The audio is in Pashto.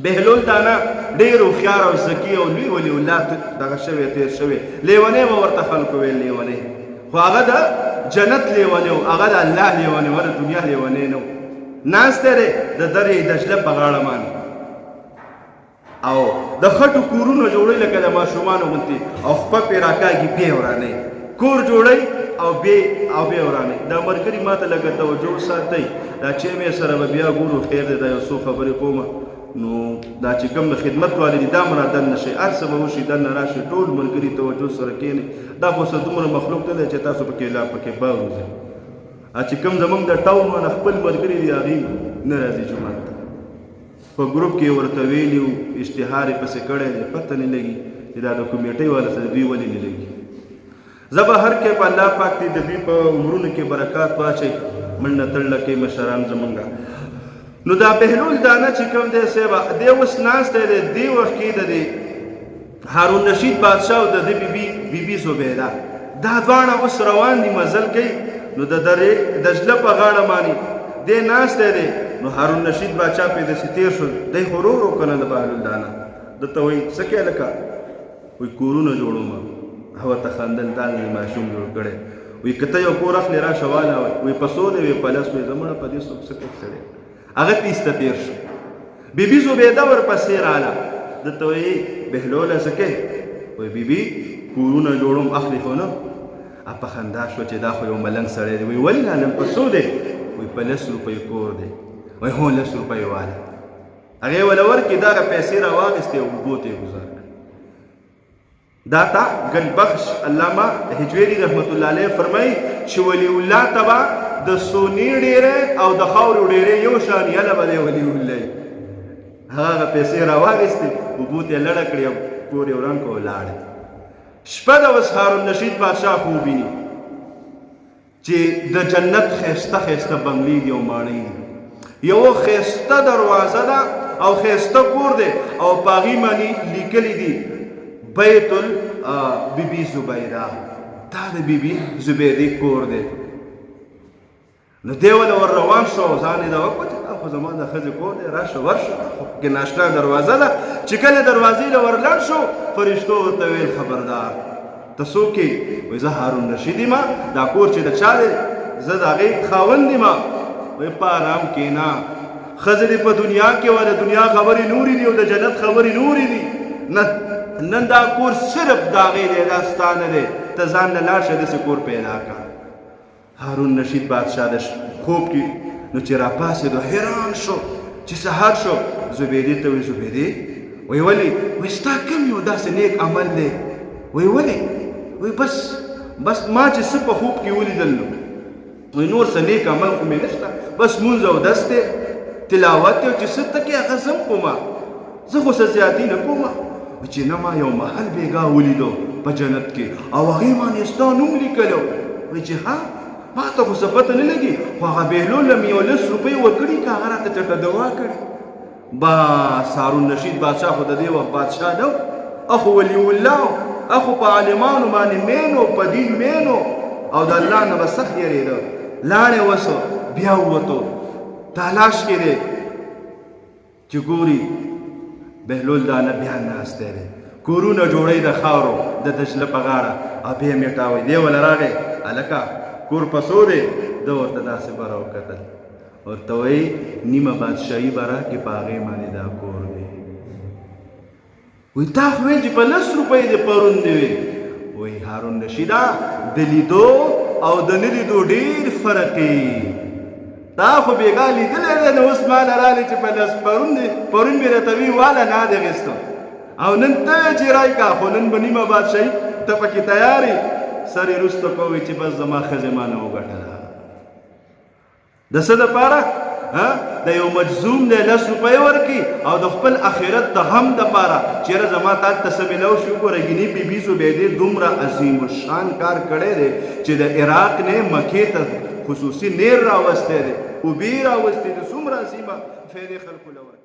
بهلول دانا ډېر هوښیار او ذکي او لوی ولي الله دغه شوی تېر شوی لیونی به ورته خلکو ویل لیونی خو هغه د جنت لیونی و هغه د الله لیونی و د دنیا لیونی نه و ناستی دی د درې دجله په غاړه باندې او د خټو کورونه جوړوي لکه د ماشومانو غوندې او خپه پرې راکاږي بیا ورانوي کور جوړوي او بیا ورانوي دا ملګري ما ته لږه توجه وساتئ دا چې مې سره به بیا ګورو خیر دی دا یو څو خبرې کومه نو دا چې کوم د خدمت والي دي دا مو رادن نه شي هر څه به وشي دننه راشي ټول ملګري توجه سره کښېنئ دا خو څه دومره مخلوق نه دی چې تاسو پکې لا پکې باوځئ چې کوم زمونږ د ټاون نه خپل ملګري دي هغې نه راځي جومات ته په ګروپ کې ورته ویلي وو اشتهار یې پسې کړی دی پته نه لګي چې دا د کمیټۍ والا سره دوی ولې نه لګي زه به هر کې په الله پاک دې د دوی په عمرونو کې برکات واچوي منډه تړله کې مشران زمونږ نو دا بهلول دانه چې کوم دی صاحبه دی اوس ناستی دی دې وخت کې د دې هارون رشید بادشاه او د ده بیبي زبیده دا دواړه اوس روان دي مزل کوي نو د درې دجله په غاړه باندې دی ناستی دی نو هارون رشید بادشاه پې داسې تېر شول دی خو ورو ورو که نه د بهلول دانه دته وایي څه کوې لکه وایي کورونه جوړوم هغه ورته خندل دا مې ماشوم جوړ کړی وایي که ته یو کور اخلې راشه واله وایي په څو دی وایي په لس وایي زموږه په دې څوک څه کوي سړی هغه تیسته تېر شو بیبي زبیده ورپسې راله دته وایي بهلوله څه کوې وایي بیبي کورونه جوړوم اخلې خو نه په خندا شوه چې دا خو یو ملنګ سړی دی وایي ولې نالم په څو دی وایي په 10 روپیو کور دی وایي هو 10 روپیو واله هغې وله ورکړې دغه پیسې راواخېستې او اوبو ته یې ګزار کړه دا تا ګل بخش علامه هجویری رحمت الله علیه فرمایي چې ولی الله ته به د سونې ډېرې او د خاورو ډېرې یو شان یله به دی ولی الله هغه پیسې راواخېستې اوبو ته یې لړه کړې او کور یې وران کړه ولاړې شپه د اوس هارون رشید بادشاه خو وویني چې د جنت ښایسته ښایسته بنګلې دي او ماڼۍ دي یوه ښایسته دروازه ده او ښایسته کور دی او په هغې باندې لیکلي دي بیت البیبي زبیده دا د بیبي زبیدې کور دی نو دی وله ور روان شو ځان یې دغه کړه چې دا خو زما د ښځې کور دی راشه ورشه خو پکې ناشنا دروازه ده چې کله دروازې له ور لړ شو فرشتو ورته ویل خبردار ته څوک یې وایي زه هارون رشید یم دا کور چې د چا دی زه د هغې خاوند یم وایي په ارام کښېنه ښځې دې په دنیا کې وه د دنیا خبرې نورې دي او د جنت خبرې نورې دي نن دا کور صرف د هغې دی دا ستا نه دی ته ځان له لاړ شه داسې کور پیدا کړه هارون رشید بادشاه د خوب کې نو چې راپاڅېدو حیران شو چې سهار شو زبیدې ته وایي زبیدې وایي ولې وایي ستا کوم یو داسې نیک عمل دی وایي ولې وایي بس ما چې څه په خوب کې ولیدل نو وایي نور څه نیک عمل خو مې نشته بس مونځ او دس دی تلاوت دی او چې څه ته کې هغه زه هم کومه زه خو څه زیاتي نه کومه چې نه ما یو محل بیګا ولیدو په جنت کې او هغې باندې ستا نوم لیکلو وایي چې ها ما ته خو څه پته نه لګي خو هغه بهلول له مې یو 10 روپۍ ورکړي که هغه راته چېرته دوا کړي بس هارون رشید بادشاه خو د دې وخت بادشاه نه اخو ولی الله اخو په عالمانو باندې مین و په دین مین و او د الله نه به سخت یېرېده لاړې وسو بیا ووتو تلاش کې دی چې ګوري بهلول دانه بیا ناستی دی کورونه جوړوي د خاورو د دجله په غاړه او بیا یې میټاوئ دی وله راغی هلکه کور په څو دی ده ورته داسې به راوکتل ورته وایي نیمه بادشاهي به راکړي په هغې باندې دا کور دی وایي تا خو وایي چې په 10 روپۍ دې پرون دی وی وایي هارون رشیده د لیدو او د نه لیدو ډېر فرق دی تا خو بېګا لیدلی دی نو اوس ما نه راغلی چې په 10 پرون مې راته وي واله نه دې اخېستو او نن ته چې رایکا خو نن به نیمه بادشاهي ته پکې تیار یې سر یې وروسته کوي چې بس زما ښځې ما نه وګټله د څه دپاره د یو مجذوم دی 10 روپۍ ورکړي او د خپل آخرت د غم دپاره چېرې زما تا ته څه میلاو شي وګوره ګینې بیبي زبیدې دومره عظیم الشان کار کړی دی چې د عراق نه مکې ته خصوصي نیر راوستی دی اوبې یې راوستې دي څومره عظیمه فایدې خلکو له ورکړي